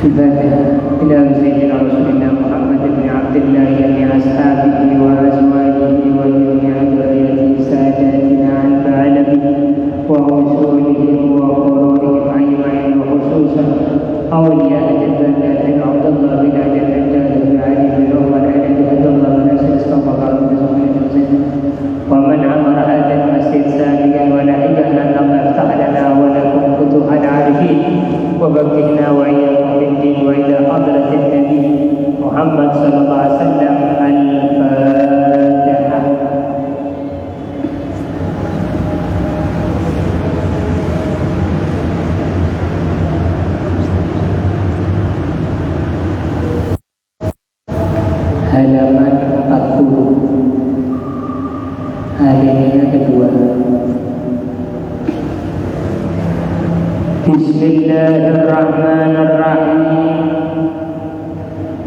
الفاتحة إلى سيدنا رسول الله محمد بن عبد الله وعلى أصحابه وأزواجه وجميع ذريته ساداتنا عن العالمين ورسولهم وقرائهم أجمعين وخصوصا أولياء الجنة عبد الله بن الحجاج بن علي بن عمر عبد الله بن أسد ومن عمر هذا المسجد سابقا ولاحقا أن الله افتح لنا ولكم فتوح العارفين وبكنا وإياكم بالدين وإلى حضرة النبي محمد صلى الله عليه وسلم. الفاتحة. Halaman 40, alinea kedua. Bismillahirrahmanirrahim.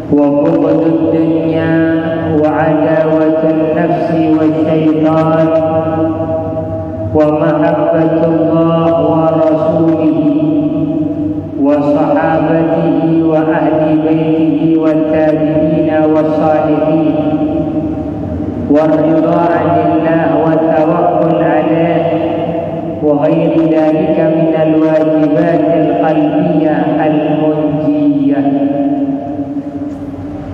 Wa bughdu dunya wa adawatun nafsi wa syaitan wa mahabbatullah wa rasulihi wa sahabatihi wa ahli baitihi wa tabi'ina wa salihin wa ridha 'anillah wa tawakkul 'alaihi وغير ذلك من الواجبات القلبية المنجية.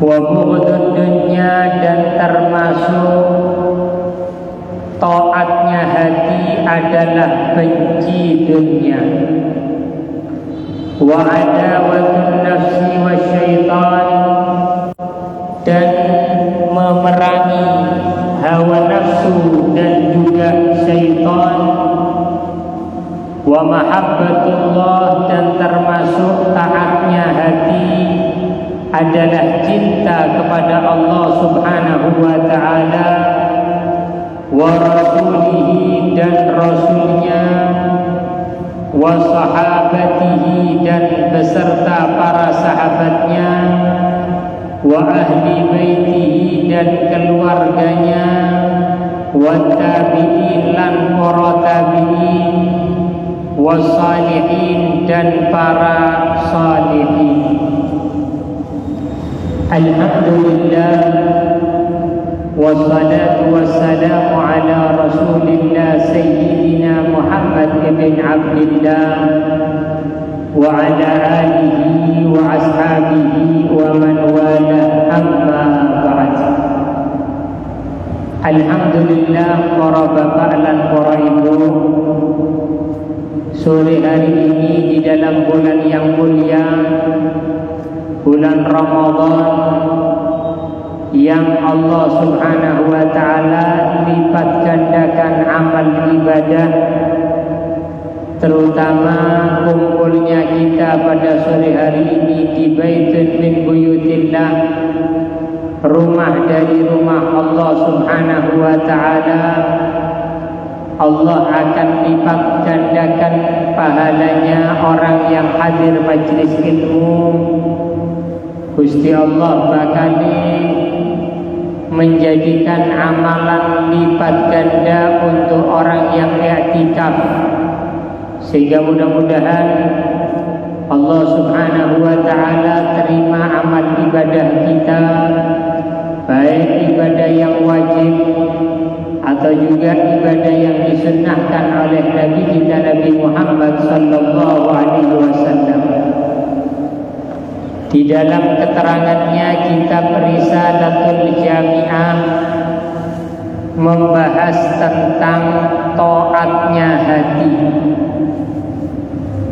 وبغض الدنيا, dan termasuk taatnya hati adalah benci dunia. Wa adawatun nafsi wa syaitan, dan memerangi hawa nafsu dan juga syaitan. Wa mahabbatullah, dan termasuk taatnya hati adalah cinta kepada Allah Subhanahu wa ta'ala, wa rasulihi, dan rasulnya, wa sahabatihi, dan beserta para sahabatnya, wa ahli baitihi, dan keluarganya, wa tabi'in, lan para tabi'in, wassalihin, dan para salihin. Alhamdulillah, wassalatu wassalamu ala rasulillah sayyidina Muhammad ibn Abdillah wa ala alihi wa ashabihi wa man wala, amma ba'd. Alhamdulillah, para bapak dan para ibu, sore hari ini di dalam bulan yang mulia, bulan Ramadan, yang Allah Subhanahu wa ta'ala lipat gandakan amal ibadah, terutama kumpulnya kita pada sore hari ini di baitun min buyutillah, rumah dari rumah Allah Subhanahu wa ta'ala. Allah akan lipat gandakan pahalanya orang yang hadir majlis ilmu. Gusti Allah bakal menjadikan amalan lipat ganda untuk orang yang i'tikaf, sehingga mudah-mudahan Allah Subhanahu wa ta'ala terima amal ibadah kita, baik ibadah yang wajib atau juga ibadah yang disunnahkan oleh Nabi kita Nabi Muhammad sallallahu alaihi wasallam. Di dalam keterangannya kitab Risalatul Jami'ah membahas tentang taatnya hati.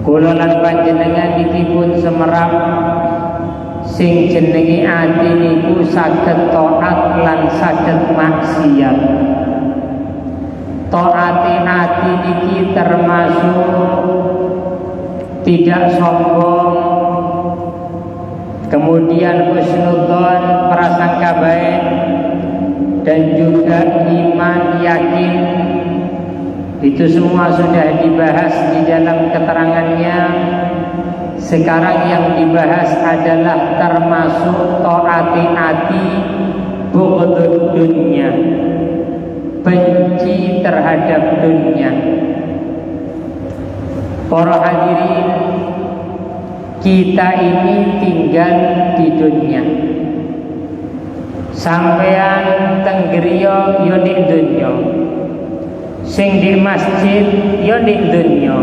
Kula lan panjenengan dipun semerap sing jenenge ati niku saged taat lan saged maksiat. Taati hati niki termasuk tidak sombong, kemudian husnudzon, prasangka baik, dan juga iman, yakin. Itu semua sudah dibahas di dalam keterangannya. Sekarang yang dibahas adalah termasuk taati hati bughdud dunya, benci terhadap dunia. Para hadirin, kita ini tinggal di dunia. Sampean teng griya ya di dunia, sing di masjid ya di dunia,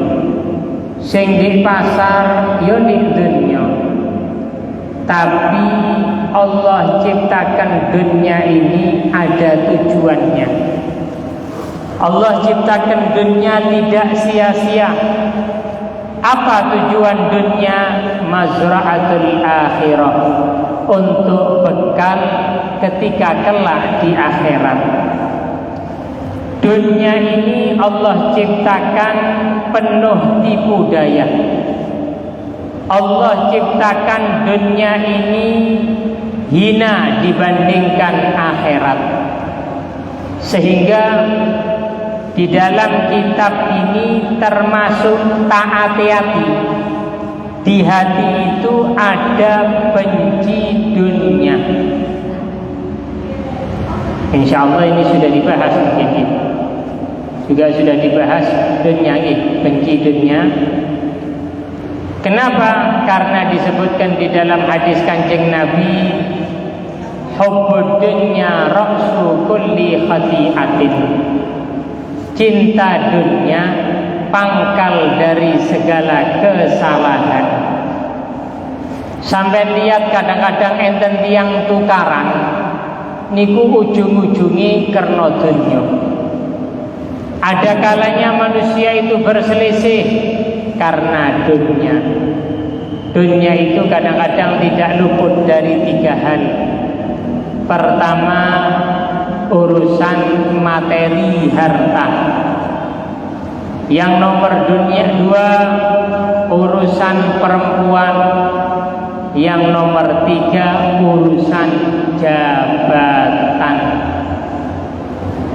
sing di pasar ya di dunia. Tapi Allah ciptakan dunia ini ada tujuannya. Allah ciptakan dunia tidak sia-sia. Apa tujuan dunia? Mazra'atul akhirah, untuk bekal ketika kelak di akhirat. Dunia ini Allah ciptakan penuh tipu daya. Allah ciptakan dunia ini hina dibandingkan akhirat. Sehingga di dalam kitab ini termasuk tak hati-hati. Di hati itu ada benci dunia. Insya Allah ini sudah dibahas mungkin ini. Juga sudah dibahas dunia ini, benci dunia. Kenapa? Karena disebutkan di dalam hadis Kanjeng Nabi, hubbud dunya ra'su kulli khati'atin. Cinta dunia pangkal dari segala kesalahan. Sampai lihat kadang-kadang enten tiang tukaran niku ujung-ujungi karena dunia. Ada kalanya manusia itu berselisih karena dunia. Dunia itu kadang-kadang tidak luput dari 3 hal. Pertama, urusan materi harta. Yang nomor 2, urusan perempuan. Yang nomor 3, urusan jabatan.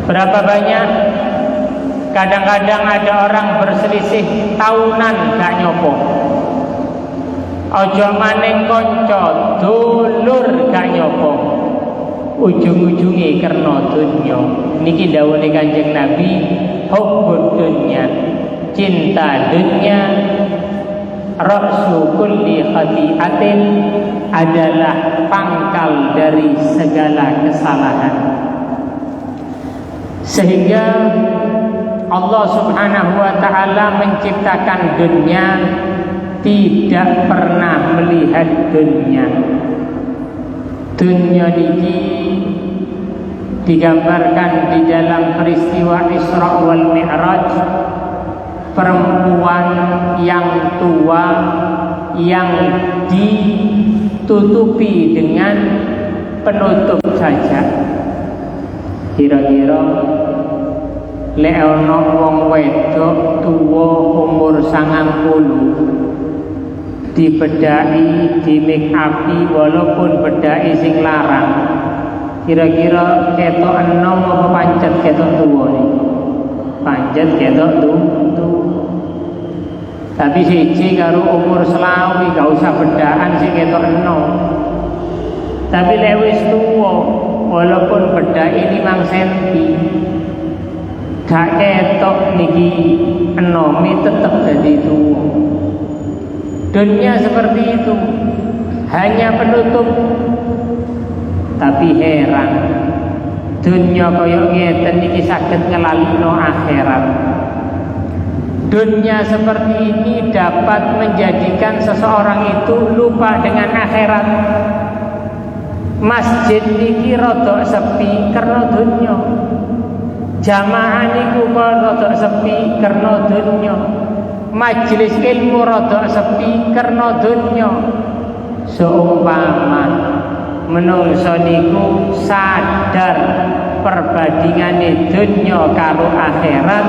Berapa banyak? Kadang-kadang ada orang berselisih tahunan gak nyopo. Ojo maning konco, dulur gak nyopo. Ujung-ujungi karena dunya. Niki dawuhe Kanjeng Nabi, hubbud dunya, cinta dunya, ra'su kulli khati'atin, adalah pangkal dari segala kesalahan. Sehingga Allah Subhanahu wa ta'ala menciptakan dunia, tidak pernah melihat dunia. Dunia ini digambarkan di dalam peristiwa Isra wal Mi'raj. Perempuan yang tua yang ditutupi dengan penutup saja. Kira-kira lek ana wong wedok tuwa umur 90 dibedai, di make upi, walaupun bedai sing larang, kira-kira ketok enom apa pancet ketok tuwa nih? Pancet ketok tuwa. Tapi siji karo umur selawi gak usah bedaan sing ketok enom. Tapi lek wis tuwa, walaupun bedai 5 cm, gak ketok niki enomi tetep dadi tuwa. Dunia seperti itu, hanya penutup. Tapi heran, dunia koyo ngeten iki saged nglalino akhirat. Dunia seperti ini dapat menjadikan seseorang itu lupa dengan akhirat. Masjid niki rada sepi karena dunia. Jamaah niku rada sepi karena dunia. Majelis ilmu rada sepi karena dunia. Seumpama menungso niku sadar perbandingane dunia karo akhirat,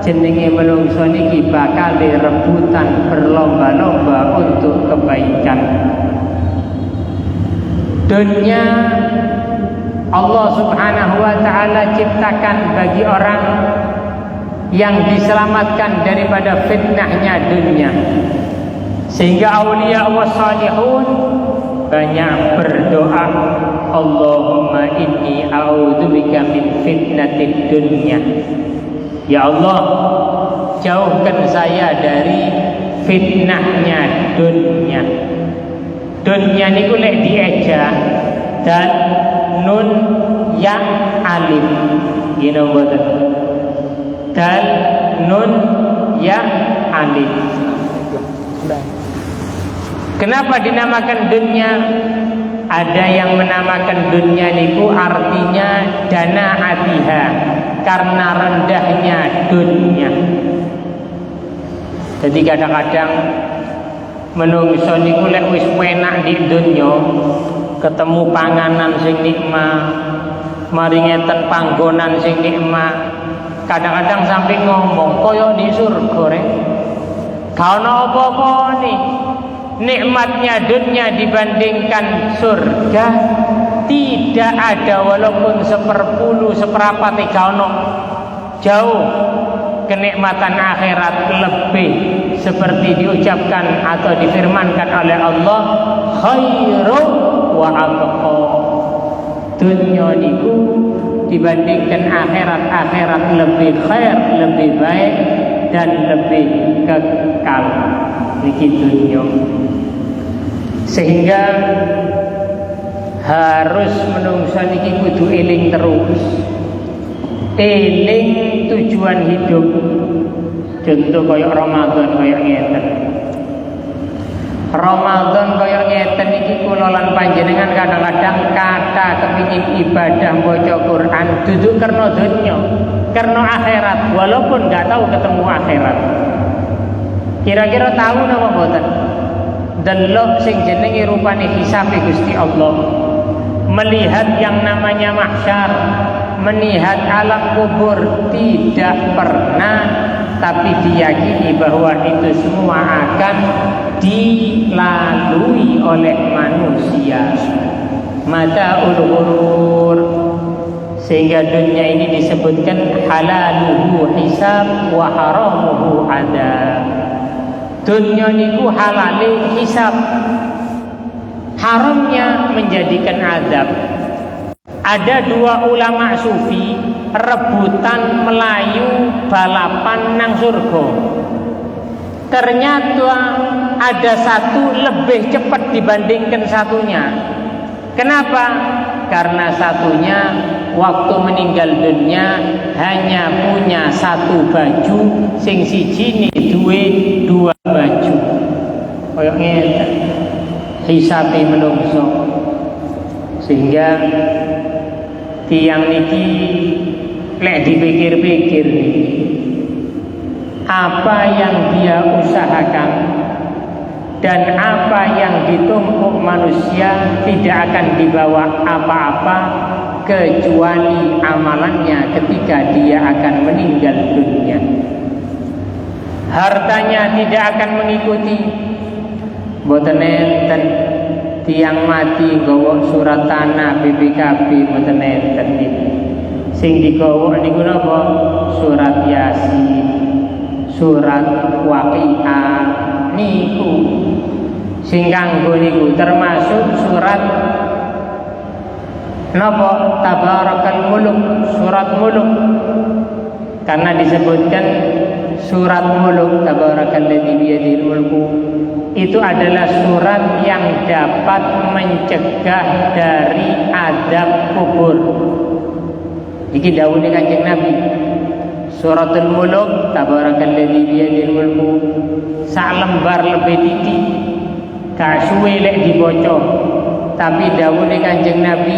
jenenge menungso niki bakal rebutan berlomba-lomba untuk kebaikan. Dunia Allah Subhanahu wa ta'ala ciptakan bagi orang yang diselamatkan daripada fitnahnya dunia. Sehingga aulia wa salihun banyak berdoa, Allahumma inni a'udzubika min fitnatid dunya. Ya Allah, jauhkan saya dari fitnahnya dunya. Dunya niku lek dieja dan nun ya alif gini mboten. Dan nun ya alif. Kenapa dinamakan dunya? Ada yang menamakan dunya niku artinya dana atiha, karena rendahnya dunya. Jadi kadang-kadang menungso niku lek wis penak di dunya, ketemu panganan sing nikmat, mari ngeten panggonan sing nikmat, kadang-kadang sampai ngomong koyo di surga rek. Gak ono apa-apa nih. Nikmatnya dunia dibandingkan surga tidak ada, walaupun seperpuluh seperempat ono. Jauh kenikmatan akhirat lebih, seperti diucapkan atau difirmankan oleh Allah, khairu wa abqa. Dunia niku dibandingkan akhirat lebih khair, lebih baik dan lebih kekal. Niki dunia. Sehingga harus menungso niki kudu eling terus. Eling tujuan hidup. Contoh kayak Ramadan kayak ngeten. Ramadan kayak ngeten iki kula lan panjenengan kadang-kadang kata kepingin ibadah maca Quran duduk karena dunya, karena akhirat, walaupun enggak tahu ketemu akhirat. Kira-kira tahu napa mboten? Delok sing jenenge rupane hisabe Gusti Allah. Melihat yang namanya mahsyar, melihat alam kubur tidak pernah, tapi diyakini bahwa itu semua akan dilalui oleh manusia. Mata'ul ghurur. Sehingga dunia ini disebutkan halaluhu hisab wa haramuhu adab. Dunia niku halale hisab, haramnya menjadikan azab. Ada dua ulama sufi rebutan melayu balapan nang surga. Ternyata ada satu lebih cepat dibandingkan satunya. Kenapa? Karena satunya waktu meninggal dunia hanya punya satu baju, sing siji duwe dua baju. Kaya ngeten hisabe menungso. Sehingga tiang niki lek dipikir-pikir niki, apa yang dia usahakan dan apa yang ditumpuk manusia tidak akan dibawa apa-apa kecuali amalannya ketika dia akan meninggal dunia. Hartanya tidak akan mengikuti. Mboten enten tiang mati nggawa surat tanah BPKB, mboten enten niku. Sing digawa niku napa? Surat Yasin, surat Waqiah niku. Sing kanggo niku termasuk surat napa? Tabarakal muluk, surat muluk. Karena disebutkan surat muluk, tabarakalladzi biyadihil mulku, itu adalah surat yang dapat mencegah dari azab kubur. Iki dawuhe Kanjeng Nabi. Suratul muluk, tabarakalladzi biyadihil mulku, sak lembar lebih titik, gak suwe lek dibaca. Tapi dawuhe Kanjeng Nabi,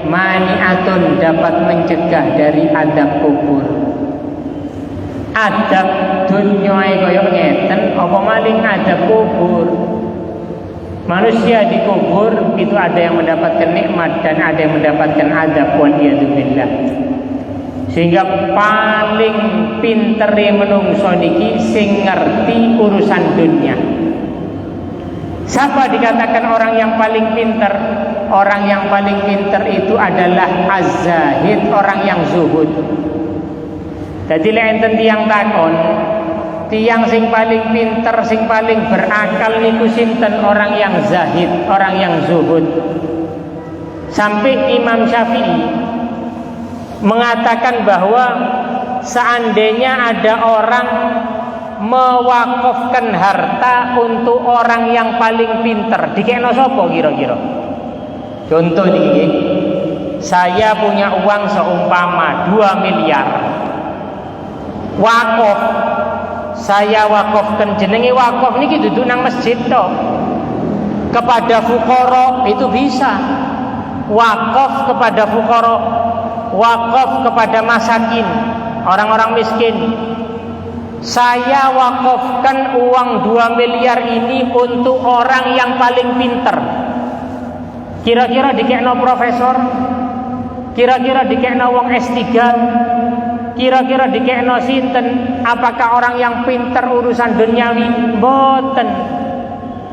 mani'atun, dapat mencegah dari azab kubur. Adab dunya kaya ngeten, apa maling adab kubur. Manusia di kubur itu ada yang mendapatkan nikmat dan ada yang mendapatkan adab, waliyadzubillah. Sehingga paling pintere menungso niki sing ngerti urusan dunia. Siapa dikatakan orang yang paling pinter? Orang yang paling pinter itu adalah az-zahid, orang yang zuhud. Jadi lek enten tiyang takon, tiyang sing paling pinter, sing paling berakal niku sinten? Orang yang zahid, orang yang zuhud. Sampai Imam Syafi'i mengatakan bahwa seandainya ada orang mewakafkan harta untuk orang yang paling pinter, dikekno sapa kira-kira? Contoh niki, saya punya uang seumpama 2 miliar, wakaf, saya wakafkan, jenenge wakaf niki duduk nang masjid toh, kepada fuqara itu bisa, wakaf kepada fuqara, wakaf kepada masakin, orang-orang miskin. Saya wakafkan uang 2 miliar ini untuk orang yang paling pinter. Kira-kira dikekno profesor, kira-kira dikekno wong S3, kira-kira dikekno sinten? Apakah orang yang pinter urusan duniawi? Mboten.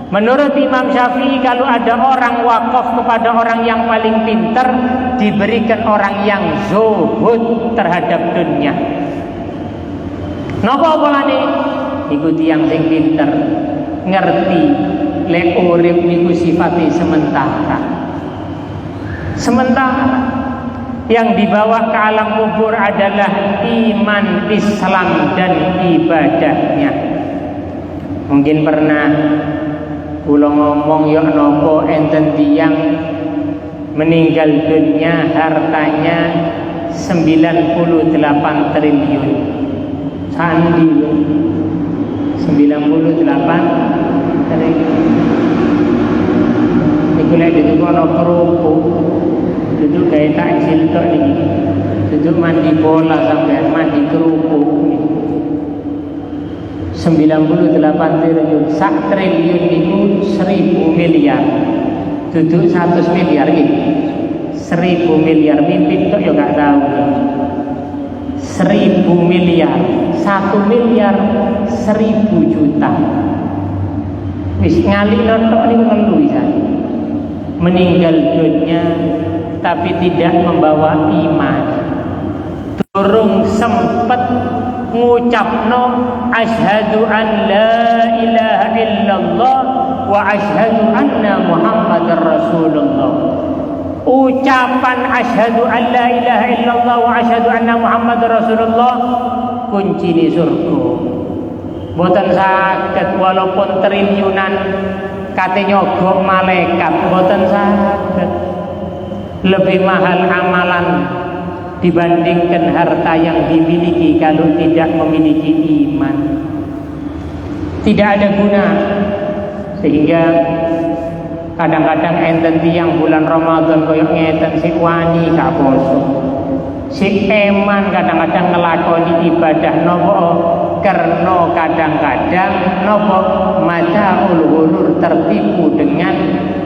Menurut Imam Syafi'i, kalau ada orang wakaf kepada orang yang paling pinter, diberikan orang yang zuhud terhadap dunia. Napa polane? Iku tiyang sing pinter, ngerti lek urip niku sifate sementara. Sementara yang dibawa ke alam kubur adalah iman, Islam dan ibadahnya. Mungkin pernah kula ngomong ya napa enten tiyang meninggal dunia hartanya 98 triliun. Sandi 98 triliun. Iku lek duduk ana kerupuk, duduk kayak takjil tok niki. Duduk mandi bola sampean, mandi kerupuk niki. 98 triliun, sak triliun itu 1000 miliar. Duduk 100 miliar gitu. 1000 miliar mimpi kok ya gak tahu. 1000 miliar, 1 miliar 1000 juta. Wis ngali notok niku telu pisan. Meninggal dunia tapi tidak membawa iman. Durung sempet ngucapno asyhadu an la ilaha illallah wa asyhadu anna muhammadar rasulullah. Ucapan asyhadu an la ilaha illallah wa asyhadu anna muhammadar rasulullah kunci di surga. Boten saged walaupun triliunan kate nyogok malaikat, boten saged. Lebih mahal amalan dibandingkan harta yang dimiliki kalau tidak memiliki iman. Tidak ada guna. Sehingga kadang-kadang enten tiyang bulan Ramadan koyo ngeten sik wani gak poso. Sik eman kadang-kadang ngelakoni ibadah nopo karena kadang-kadang nopo mataul ghurur, tertipu dengan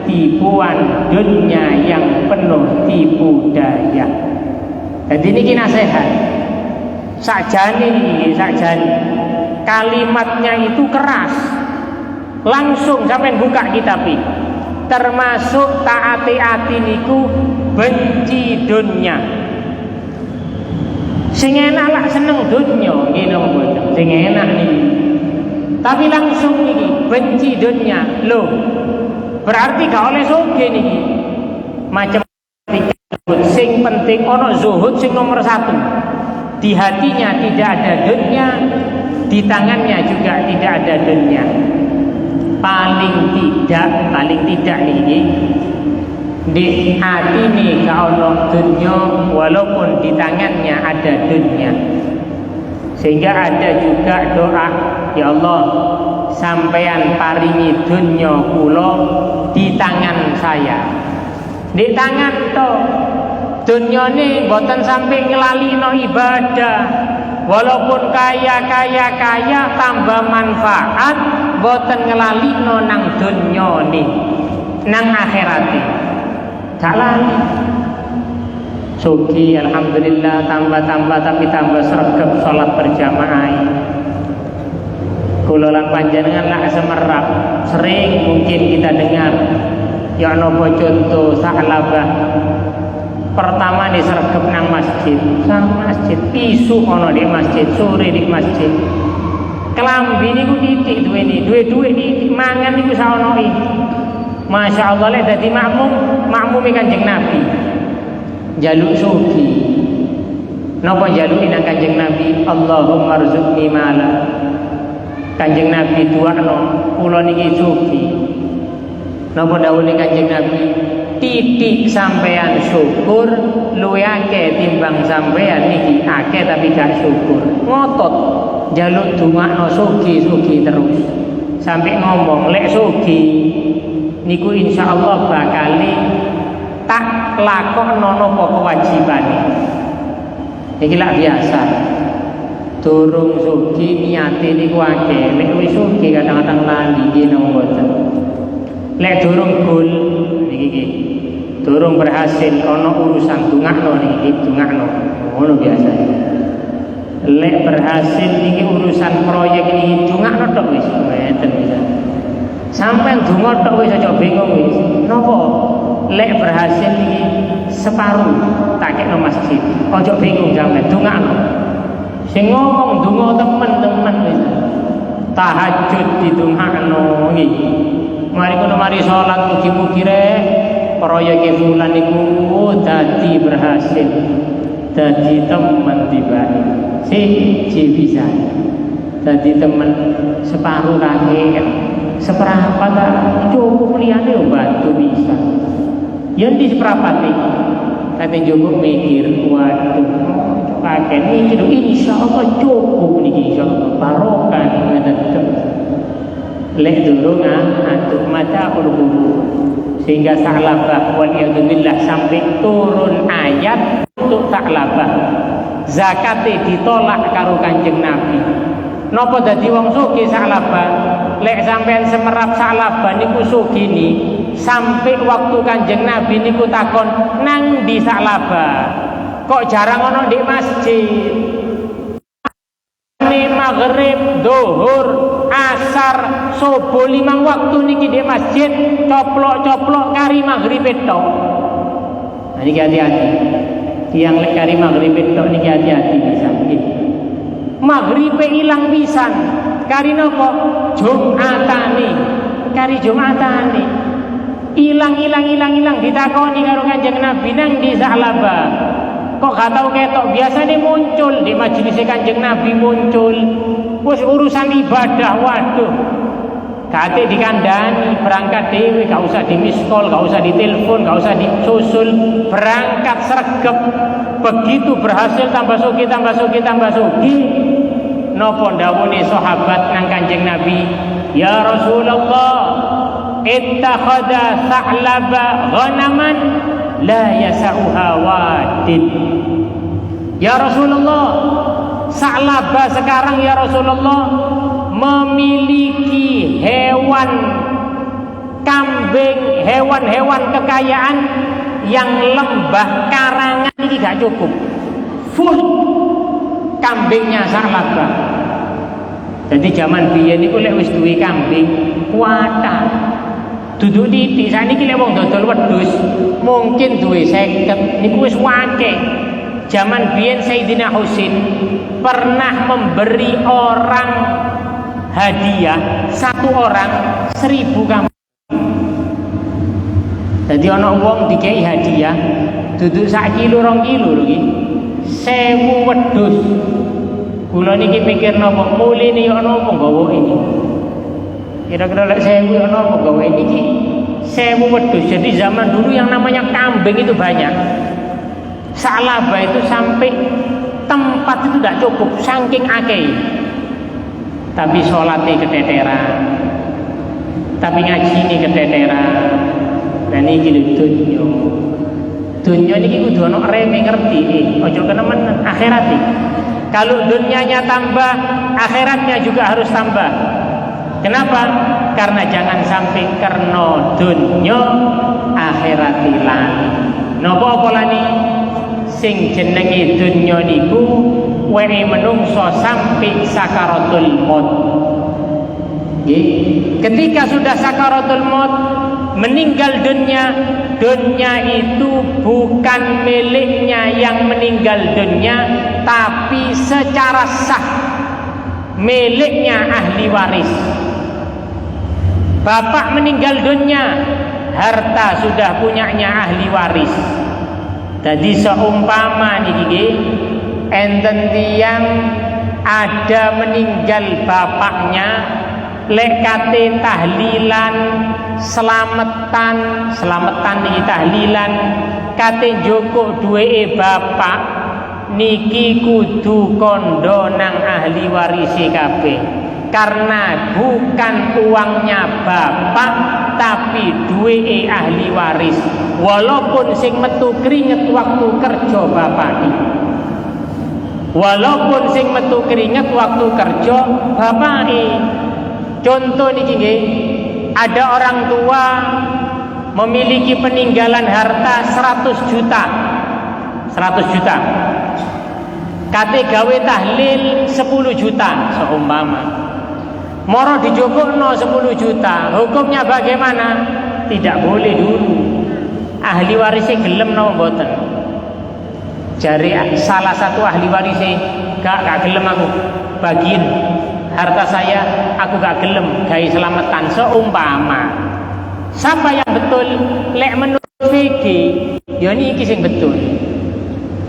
tipuan dunia yang penuh tipu daya. Jadi ini nasihat. Sakjane kalimatnya itu keras. Langsung sampai buka kitab ini. Termasuk taati-ati niku benci dunia. Sing enak lah seneng dunia, ngene mboten. Sing enak niki. Tapi langsung niki benci dunia. Loh. Berarti gak oleh sugih niki. Macam sing penting ono zuhud sing nomor 1. Di hatinya tidak ada dunia, di tangannya juga tidak ada dunia. Paling tidak niki di hati ini gak ono dunia walaupun di tangannya ada dunia. Sehingga ada juga doa, ya Allah sampean paringi dunia kula di tangan saya. Di tangan to dunia ini boten sampai ngelalino ibadah. Walaupun kaya tambah manfaat, boten ngelalino nang dunia ini, nang akhirati. Gak lali. Sugi alhamdulillah tambah tapi tambah sregep salat berjamaah. Kula lan panjenengan lak semerap, sering mungkin kita dengar ya nopo contoh Sa'labah. Pertama nih sregep nang masjid, sang masjid pisu ono di masjid, sore di masjid. Kelambi niku titik duwe di mangan niku saono iki. Masya Allah lek dadi makmum Kanjeng Nabi. Jaluk sugi. Napa jaluki nang Kanjeng Nabi? Allahumma rzuqni mala Kanjeng Nabi duakno kula niki sugih. Napa dawuhe Kanjeng Nabi? Titik sampean syukur luwih akeh timbang sampean niki akeh tapi gak syukur. Ngotot njaluk dongakno sugih-sugih terus. Sampai ngomong lek sugih niku insyaallah bakali tak lakokno napa kewajibane. Iki lak biasa. Durung sugih niate niku akeh, lek wis sugih kadang-kadang lali nggih napa mboten. Lek durung gol niki durung berhasil ana urusan dongakno niki dongakno. Ngono biasa. Lek berhasil niki urusan proyek niki dongakno tok wis mboten bisa. Sampai donga tok wis aja bingung wis. Napa? Lek berhasil niki separuh tak kekno masjid. Aja bingung sampe dongakno. Sing ngomong donga temen-temen wis. Tahajud didongakno nggih. Mari kono mari salat mugi-mugi rek proyek fulan niku dadi berhasil. Dadi temen tibae. Siji bisa. Dadi temen separuh kaki seperempat cukup liyane bantu bisa. Yen di seperempat iki kate cukup mikir waduh pakai niki insyaallah cukup niki insyaallah barokah ngeten. Lek durung antuk mata ulul sehingga Sa'labah waliyadzubillah sampai turun ayat untuk Sa'labah zakate ditolak karo Kanjeng Nabi. Napa dadi wong sugih Sa'labah? Lek sampean semerap Sa'labah niku sugih ni sampai waktu Kanjeng Nabi niku takon nang di Sa'labah. Kok jarang ono di masjid? Maghrib, zuhur, asar, subuh 5 waktu niki di masjid coplok-coplok kari maghrib tok. Nah niki hati-hati. Yang lek kari maghrib tok niki hati-hati bisa nggih. Maghrib ilang pisan. Kari napa? Jumatane. Kari Jumatane. Ilang ditakoni karo Kanjeng Nabi nang di Sa'labah. Kok gak tau ketok, biasanya muncul di majelis Kanjeng Nabi muncul. Wis urusan ibadah, waduh. Kate dikandani, berangkat dewe, gak usah di miss call, gak usah ditelepon, gak usah disusul, berangkat sregep. Begitu berhasil tambah sugih. Napa dawuhe sahabat nang Kanjeng Nabi? Ya Rasulullah, ittakhadha Sa'labah ghanaman la yasa'uha wadid. Ya Rasulullah, Sa'labah sekarang ya Rasulullah memiliki hewan kambing, hewan-hewan kekayaan yang lembah karangan ini gak cukup. Full kambingnya Sa'labah. Jadi zaman biyen niku lek wis duwe kambing kuwata. Duduk titik saniki lek wong dodol wedhus mungkin duwe 50 niku wis akeh. Zaman biyen Sayyidina Husain pernah memberi orang hadiah, 1 orang 1000 kambing. Jadi ana wong dikei hadiah duduk 1 kilo 2 kilo lho iki 1000 wedhus. Kula niki mikir napa muline yo napa nggawa ini. Kira-kira lek 1000 yo napa nggawa iki 1000 wedhus. Jadi zaman dulu yang namanya kambing itu banyak. Sa'labah itu sampai tempat itu tidak cukup saking akeh. Tapi sholatnya keteteran, tapi ngaji ini keteteran. Dan ini dunya. Dunya ini kudu ana reme ngerti. Ojo kenemen akhirat iki. Kalau dunianya tambah, akhiratnya juga harus tambah. Kenapa? Karena jangan sampai karena dunya akhirat lali. Napa apa lali? Sing jenenge dunya niku wehe menungso sampai sakaratul maut. Ketika sudah sakaratul maut, meninggal dunia itu bukan miliknya yang meninggal dunia, tapi secara sah miliknya ahli waris. Bapak meninggal dunia, harta sudah punyanya ahli waris. Jadi seumpama niki enten tiyang ada meninggal bapaknya, lek kate tahlilan slametan niki tahlilan kate njoko duweke bapak niki kudu kondo nang ahli warisi kabeh, karena bukan uangnya bapak tapi duweke ahli waris, walaupun sing metu keringet waktu kerja bapak iki, walaupun sing metu keringet waktu kerja bapak iki. Contoh niki nggih, ada orang tua memiliki peninggalan harta 100 juta. 100 juta. Kate gawe tahlil 10 juta seumpama. Moro dijogokno 10 juta. Hukumnya bagaimana? Tidak boleh dulu. Ahli warisnya gelem napa mboten? Jari salah satu ahli warisnya gak gelem aku bagiin harta saya, aku gak gelem gawe selamatan seumpama. Siapa yang betul? Lek menurut fikih ya niki sing betul.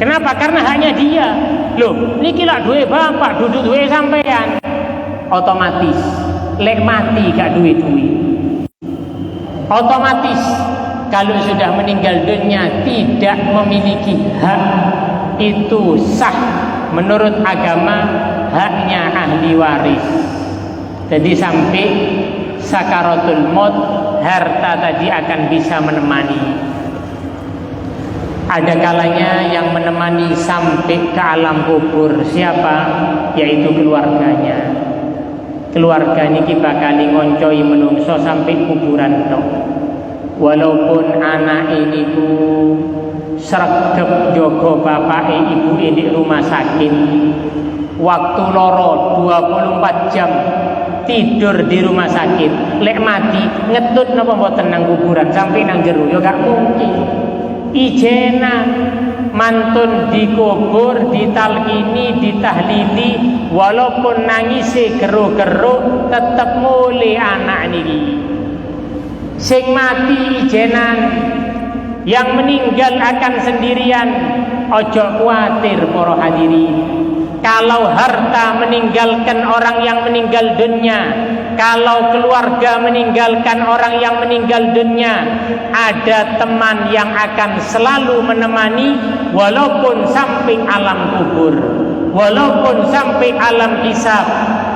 Kenapa? Karena hanya dia. Loh, niki lak duwe bapak, duduk duwe sampean. Otomatis lek mati gak duwe-duwe. Otomatis kalau sudah meninggal dunia tidak memiliki hak, itu sah menurut agama, haknya ahli waris. Jadi sampai sakaratul maut harta tadi akan bisa menemani. Ada kalanya yang menemani sampai ke alam kubur. Siapa? Yaitu keluarganya. Keluarga niki bakal ngoncoi menungso sampai kuburan tok. Walaupun anak ini ku sregep jogo bapak ibu di rumah sakit, waktu loro 24 jam tidur di rumah sakit, lek mati ngetut napa mboten nang kuburan sampai nang jero ya gak mungkin. Ijena mantun dikubur, ditalkini, ditahlili, walaupun nangise geruk-geruk tetep mulai anak niki. Sing mati ijenan, yang meninggal akan sendirian. Ojo kuatir para hadirin. Kalau harta meninggalkan orang yang meninggal dunia, kalau keluarga meninggalkan orang yang meninggal dunia, ada teman yang akan selalu menemani walaupun sampai alam kubur, walaupun sampai alam hisab.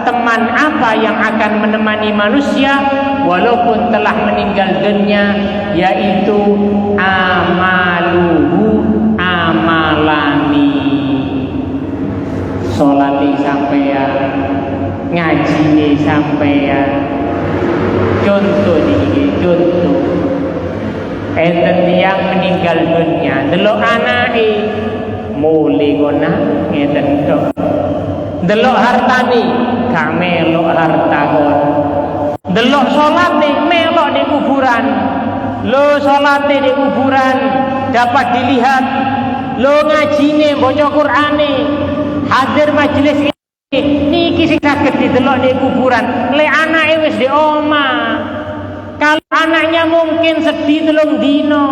Teman apa yang akan menemani manusia walaupun telah meninggal dunia? Yaitu amaluhu amalani. Salati sampeyan, ngajine sampeyan. Contoh niki, contoh. Enten tiyang meninggal dunia, delok anake mule ngono ngeten tok. Delok hartane gak melok harta kon. Delok salate melok di kuburan. Lo salate di kuburan dapat dilihat. Lo ngajine maca Qur'ane, hadir majelis ini, niki sing saged didelok di kuburan. Le anake wis di omah. Kalau anaknya mungkin sedih 3 dino,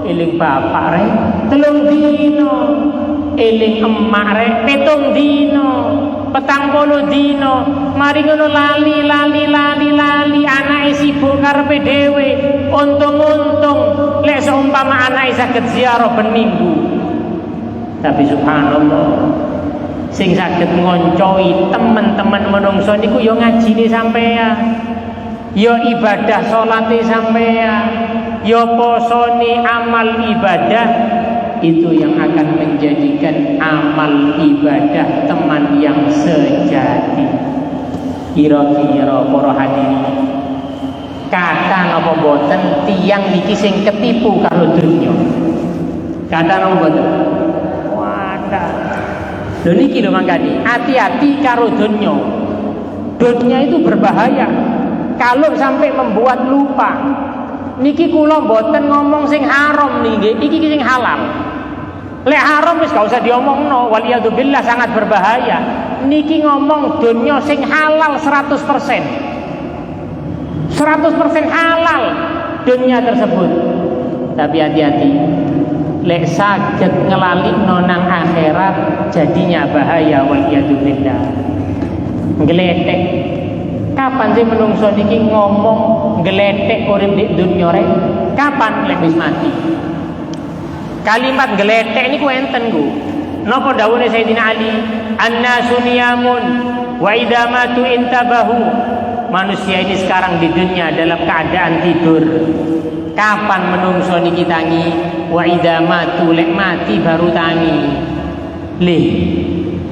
eling bapak rek 3 dino, eling emak rek 7 dino, 40 dino, mari ngono lali anake sibuk karepe dhewe. Untung-untung lek seumpama anake saged ziarah ben minggu. Tapi subhanallah, sing saged ngoncoi teman-teman menungso niku ya ngajine sampean, ya ibadah salate sampean, ya posone amal ibadah. Itu yang akan menjadikan amal ibadah teman yang sejati. Kira-kira para hadirin, kata napa boten tiyang niki sing ketipu karo dunya? Kata napa boten? Wadah. Lho niki lho mangkane, hati-hati karo dunya. Dunya itu berbahaya kalau sampai membuat lupa. Niki kula mboten ngomong sing haram niki, iki sing halal. Lek haram wis gak usah diomongno, waliyadzubillah sangat berbahaya. Niki ngomong dunya sing halal 100%. 100% halal dunia tersebut. Tapi hati-hati, lek saged ngelalikno nang akhirat jadinya bahaya wal iyadzubillah. Ngeletek. Kapan sih menungso niki ngomong ngeletek urip di dunya rek? Kapan lek wis mati? Kalimat ngeletek niku enten ku. Napa dawuhe Sayyidina Ali? Annasu niyamun wa idza matu intabahu. Manusia ini sekarang di dunia dalam keadaan tidur. Kapan menungso niki tangi? Wa idza matu lek mati baru tangi. Lih.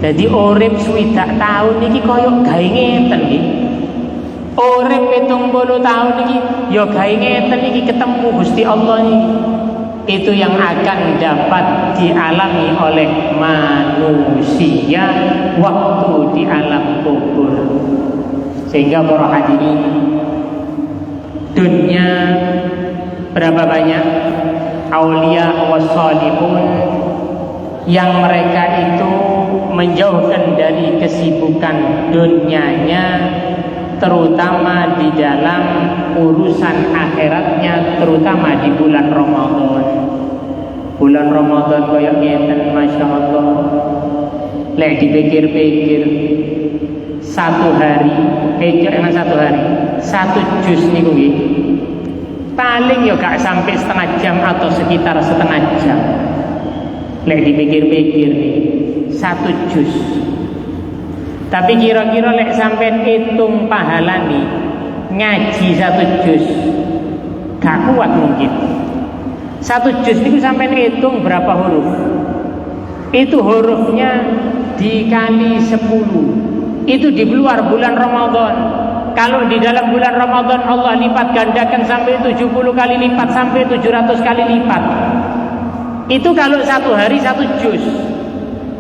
Jadi urip 60 tahun niki koyo gawe ngeten nggih. Urip 70 tahun niki ya gawe ngeten niki ketemu Gusti Allah niki. Itu yang akan dapat dialami oleh manusia waktu di alam kubur. Sehingga para hadirin, dunia berapa banyak aulia wassalihun yang mereka itu menjauhkan dari kesibukan dunianya, terutama di dalam urusan akhiratnya, terutama di bulan Ramadan. Bulan Ramadan koyo ngeten, Masya Allah. Lek dipikir-pikir, satu hari, jangan satu hari, satu juz niku nggih. Paling ya gak sampai setengah jam atau sekitar setengah jam. Lek dipikir-pikir nih, satu juz. Tapi kira-kira lek sampai hitung pahala nih, ngaji satu juz, gak kuat mungkin. Satu juz itu sampai hitung berapa huruf? Itu hurufnya dikali 10. Itu di luar bulan Ramadan. Kalau di dalam bulan Ramadan Allah lipat gandakan sampai 70 kali lipat, sampai 700 kali lipat. Itu kalau satu hari satu juz.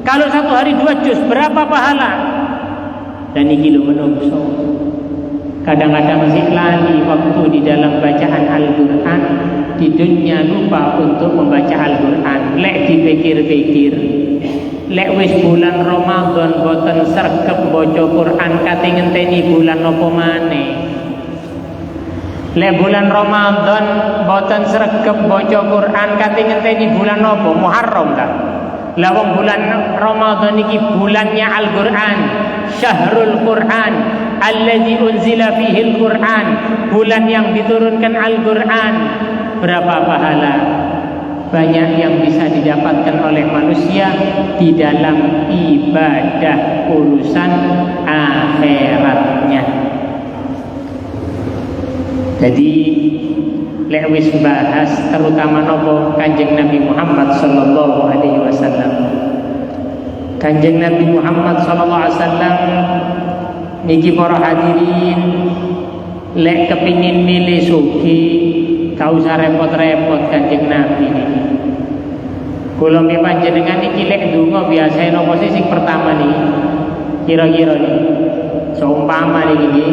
Kalau satu hari 2 juz, berapa pahala? Dan ini lo menungso. Kadang-kadang masih lali waktu di dalam bacaan Al-Quran, di dunia lupa untuk membaca Al-Quran. Lek dipikir-pikir, lek wis bulan Ramadan boten sregep baca Quran kate ngenteni bulan napa maneh. Lek bulan Ramadan boten sregep baca Quran kate ngenteni bulan napa? Muharram ta. Lah wong bulan Ramadan iki bulannya Al-Quran, Syahrul Quran, alladzi unzila fihi Al-Quran, bulan yang diturunkan Al-Quran. Berapa pahala banyak yang bisa didapatkan oleh manusia di dalam ibadah urusan akhiratnya. Jadi lek wis bahas terutama nopo Kanjeng Nabi Muhammad sallallahu alaihi wasallam. Kanjeng Nabi Muhammad sallallahu alaihi wasallam niki para hadirin, lek kepingin milih sugi gak usah repot-repot Kanjeng Nabi niki. Kula mi panjenengan iki lek ndonga biasane napa sih sing pertama niki? Kira-kira niki. Seumpama niki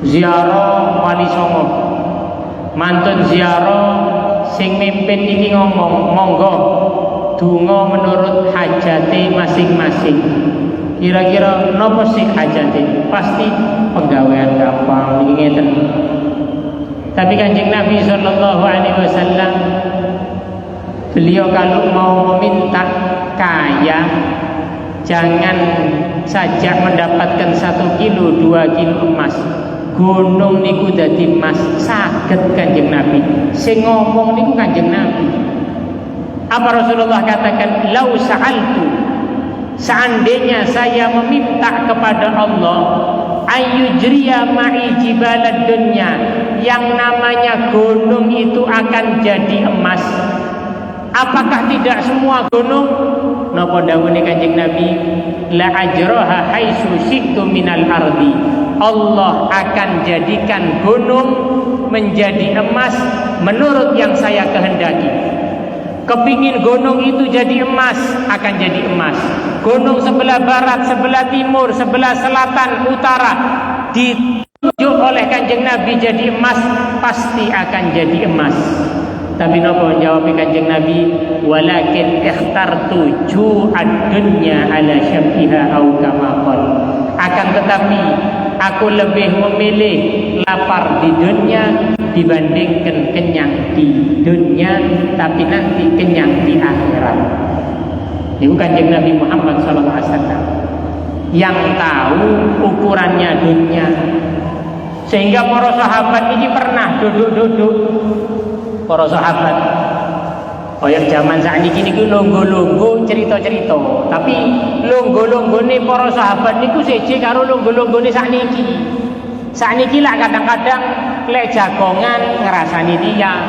ziarah Wali Songo. Mantun ziarah sing mimpin iki ngomong, monggo donga menurut hajate masing-masing. Kira-kira napa sih hajate? Pasti penggawean gampang niki ngeten. Tapi Kanjeng Nabi sallallahu alaihi wasallam, beliau kalau mau meminta kaya, jangan saja mendapatkan 1 kilo 2 kilo emas. Gunung niku dadi emas saged Kanjeng Nabi. Sing ngomong niku Kanjeng Nabi. Apa Rasulullah katakan, lau sa'altu, seandainya saya meminta kepada Allah ayyujriya ma'i jibalad dunya, yang namanya gunung itu akan jadi emas, apakah tidak semua gunung? Napa dawuhe Kanjeng Nabi, la ajraha haitsu syi'tu minal ardi, Allah akan jadikan gunung menjadi emas menurut yang saya kehendaki. Kepingin gunung itu jadi emas, akan jadi emas. Gunung sebelah barat, sebelah timur, sebelah selatan, utara ditunjuk oleh Kanjeng Nabi jadi emas, pasti akan jadi emas. Tapi napa jawab Kanjeng Nabi, walakin ikhtartu ju'ad dunya ala syabbiha au kama qala. Akan tetapi aku lebih memilih lapar di dunia dibandingkan kenyang di dunia tapi nanti kenyang di akhirat. Itu Kanjeng Nabi Muhammad SAW yang tahu ukurannya dunia. Sehingga para sahabat ini pernah duduk-duduk, para sahabat koyok zaman saat ini longgo-longgo cerita-cerita, tapi longgo-longgone para sahabat niku seje karo longgo-longgone sakniki. Sakniki lah kadang-kadang lek jagongan ngrasani tiyang,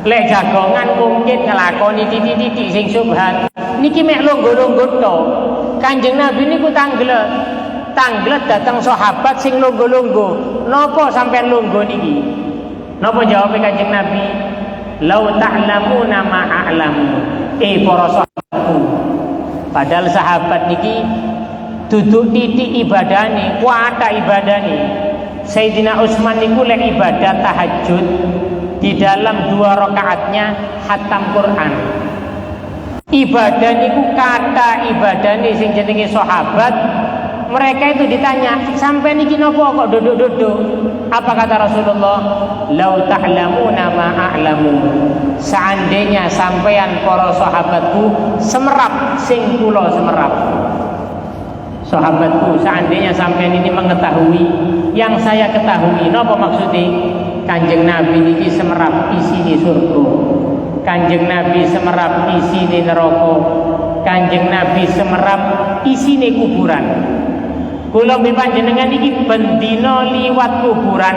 lek jagongan mungkin ngelakoni titik-titik sing subhat. Niki mek longgo-longgo to. Kanjeng Nabi niku tanglet datang sahabat sing longgo-longgo. Napa sampean longgo niki? Napa jawabe Kanjeng Nabi? Lau ta'lamuna ma a'lamu. Para sahabatku. Padahal sahabat niki duduk titik ibadane, kuata ibadane. Sayyidina Utsman niku lek ibadah tahajud di dalam 2 rakaatnya khatam Quran. Ibadah niku kata ibadane sing jenenge sahabat. Mereka itu ditanya, sampai niki napa kok duduk-duduk? Apa kata Rasulullah? Lau ta'lamuna ma a'lamu. Seandainya sampean para sahabatku semerap sing kula semerap. Sahabatku, seandainya sampean ini mengetahui yang saya ketahui, napa maksudnya? Kanjeng Nabi niki semerap isine surga. Kanjeng Nabi semerap isine neraka. Kanjeng Nabi semerap isine kuburan. Kula panjenengan iki bendina liwat kuburan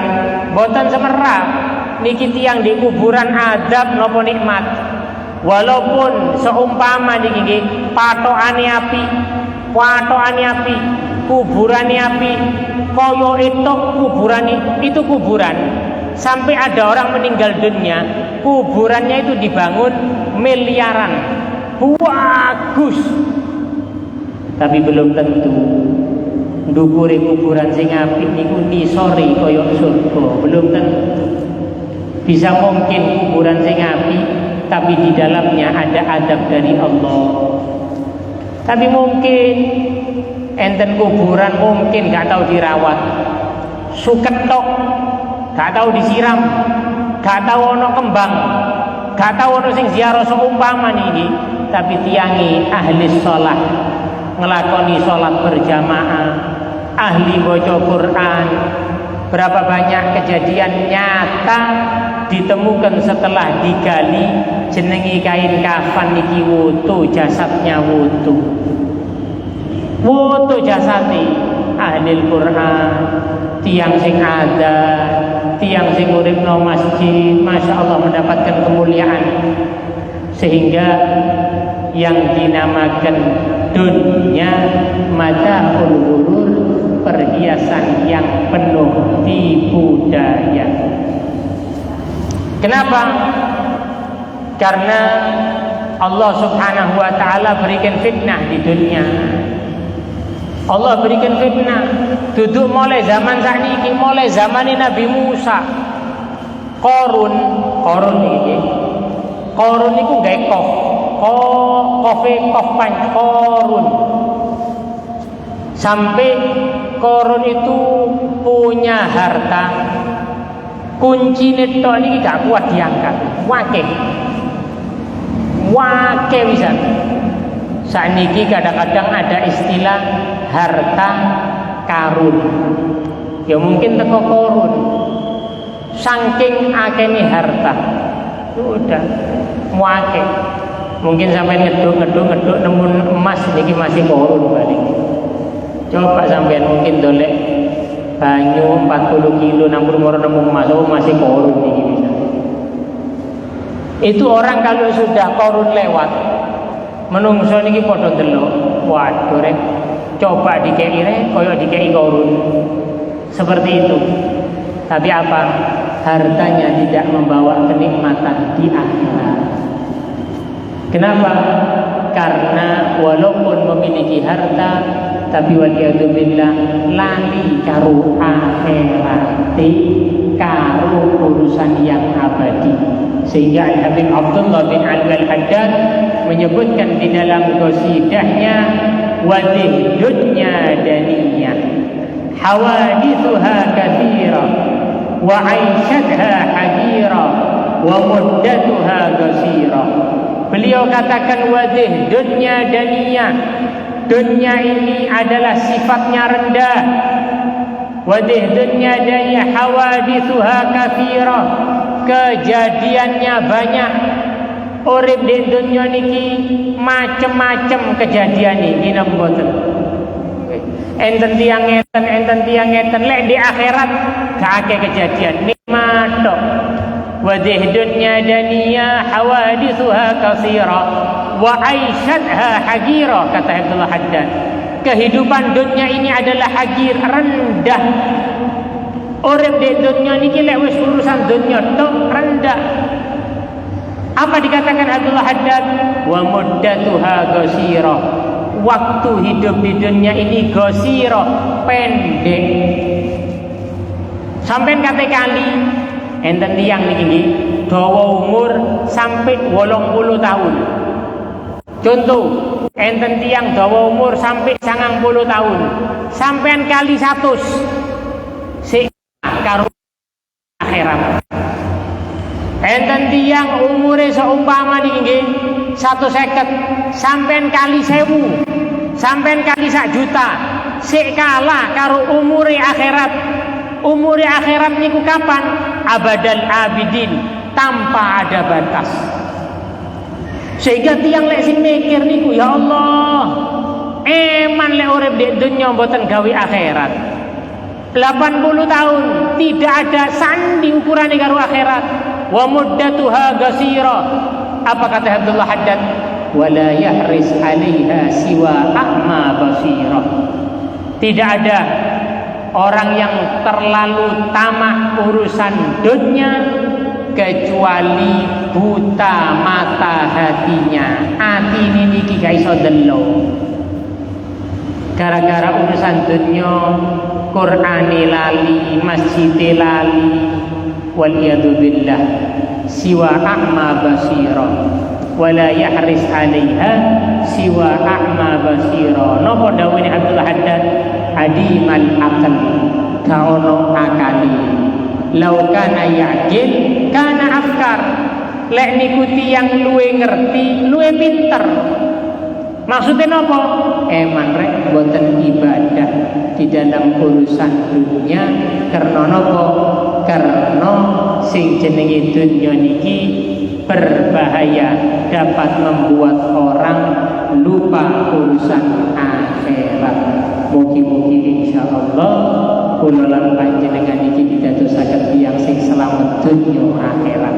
mboten semerap. Niki tiyang di kuburan adab napa nikmat. Walaupun seumpama niki nggih patokane api, kuburane api, kaya itu kuburan. Sampai ada orang meninggal dunia, kuburannya itu dibangun miliaran. Bagus. Tapi belum tentu ndukure kuburan sing apik niku nisore kaya surga, belum tentu. Bisa mungkin kuburan sing apik tapi di dalamnya ada adab dari Allah. Tapi mungkin enten kuburan mungkin gak tahu dirawat, suket tok, gak tahu disiram, gak tahu ono kembang, gak tahu ono sing ziarah seumpama niki, tapi tiangi ahli sholat, ngelakoni sholat berjamaah, ahli baca Quran. Berapa banyak kejadian nyata ditemukan setelah digali jenengi kain kafan niki wutu, jasadnya wutu jasadi ahli Quran, tiang sing ada, tiang sing uripno masjid, masya Allah mendapatkan kemuliaan. Sehingga yang dinamakan dunia mata'ul ghurur, perhiasan yang penuh tipu daya. Kenapa? Karena Allah Subhanahu wa ta'ala berikan fitnah di dunia. Allah berikan fitnah duduk mulai zaman sakniki, mulai zaman Nabi Musa. Qarun niku gawe Qarun. Sampai Qarun itu punya harta, kunci netok niki gak kuat diangkat, wake bisa. Sakniki kadang-kadang ada istilah harta karun. Ya mungkin teko Qarun. Saking akene harta, udah muake. Mungkin sampai ngeduk nemu emas niki masih Qarun balik. Coba sampean mungkin dolek banyu 40 kilo 60 moro nemu emas, masih Qarun niki bisa. Itu orang kalau sudah Qarun lewat, menungso niki padha delok, waduh rek, coba dikei rek kaya dikei Qarun. Seperti itu. Tapi apa? Hartanya tidak membawa kenikmatan di akhirat. Kenapa? Karena walaupun memiliki harta, tapi waliyadzubillah lali karo akhirat, karo urusan yang abadi. Sehingga Habib Abdullah bin Alwi Al-Haddad menyebutkan di dalam qasidahnya, wadih dunya daniyah hawadithuha kathira wa 'aishatha hagira wa muddatuha qasira. Beliau katakan wadih dunya daniyah, dunia ini adalah sifatnya rendah. Wadih dunya daniyah hawadithuha kathira, kejadiannya banyak. Urip di dunia niki macem-macem kejadian iki napa mboten? Enten tiang ngeten lek di akhirat gak akeh kejadian nikmat tok. Wadih dunya daniyah hawadithuha kathira wa 'aishatha hagira, kata Abdullah Haddad. Kehidupan dunia ini adalah hagir, rendah. Urip di dunia niki lek wis urusan dunia tok rendah. Apa dikatakan Abdullah Haddad? Wa muddatuha qasira. Waktu hidup di dunia ini qasira, pendek. Sampeyan kate kali enten tiyang niki dawa umur sampai 80 tahun. Contoh, enten tiyang dawa umur sampai 90 tahun. Sampeyan kali 100 sik karo akhirat. Enten tiyang umure seumpama niki nggih 150, sampeyan kali 1000, sampeyan kali 1 juta, sik kalah karo umure akhirat. Umure akhirat niku kapan? Abadal abidin, tanpa ada batas. Sehingga tiang lek sing mikir niku, ya Allah, eman lek urip di dunya mboten gawe akhirat. 80 tahun tidak ada sandi ukurane karo akhirat. Wa muddatuha qasira. Apa kata Abdullah Haddad? Wala yahris 'alaiha siwa a'ma basira. Tidak ada orang yang terlalu tamak urusan dunia kecuali buta mata hatinya. Hati ini niki gak iso delok. Gara-gara urusan dunia, Qur'ane lali, masjide lali, waliyadu billah, siwa a'ma basira, wala yahris 'alaiha siwa a'ma basira. Napa dawuhe Abdullah Haddad? Adimal akal, kaono akali. Lau kana yaqil kana afkar. Lek niku tiyang luwe ngerti, luwe pinter. Maksudnya napa? Eman rek boten ibadah di dalam urusan dunia. Karena napa? Karena sing jenenge dunia niki berbahaya, dapat membuat orang lupa urusan akhirat. Mugi-mugi insyaallah kula lan panjenengan iki ditadosaken tiyang sing selamat dunya akhirat.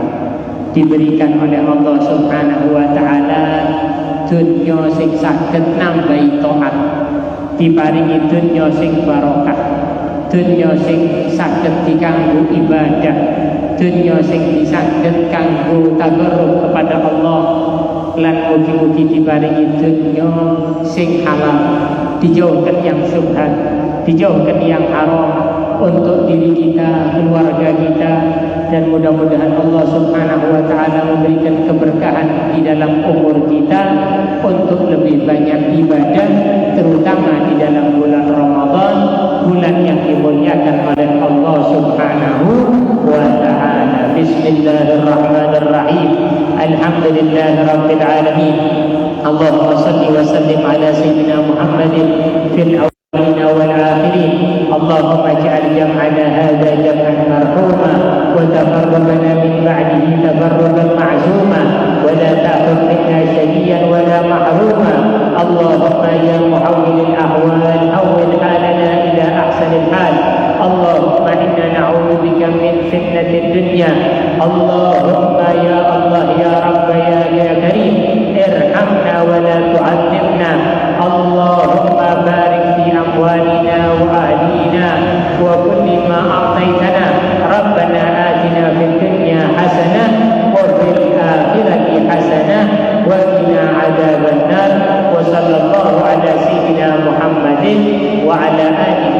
Diberikan oleh Allah Subhanahu wa taala dunya sing saged nambahi taat, diparingi dunya sing barokah, dunya sing saged dikanggo ibadah, dunya sing saged kanggo tabarruk kepada Allah, lan mugi-mugi diparingi dunya sing halal, dijauhkan yang syubhat, dijauhkan yang haram untuk diri kita, keluarga kita, dan mudah-mudahan Allah Subhanahu wa taala memberikan keberkahan di dalam umur kita untuk lebih banyak ibadah, terutama di dalam bulan Ramadan, bulan yang dimuliakan oleh Allah Subhanahu wa taala. Bismillahirrahmanirrahim. Alhamdulillahirabbil alamin. Allahumma shalli wa sallim ala sayyidina Muhammadin fil awwalin wal akhirin. Allahumma ij'al jam'ana hadha jam'an marhuma wa tafarraqna min ba'dihi tafarruqan ma'zuma wa la ta'khudh minna shay'an wa la mahruma. Allahumma ya muhawwil al-ahwal hawwil halana ila ahsanil hal. Allahumma inna na'udzu bika min fitnatid dunya. Allahumma ya Allah ya Rabb ya Karim, irhamna wa la tu'adzibna. Allahumma barik fi amwalina wa ahlina wa kulli ma a'taytana. Rabbana atina fid dunya hasanah wa fil akhirati hasanah wa qina adzaban nar. Wa sallallahu ala sayyidina Muhammadin wa ala alihi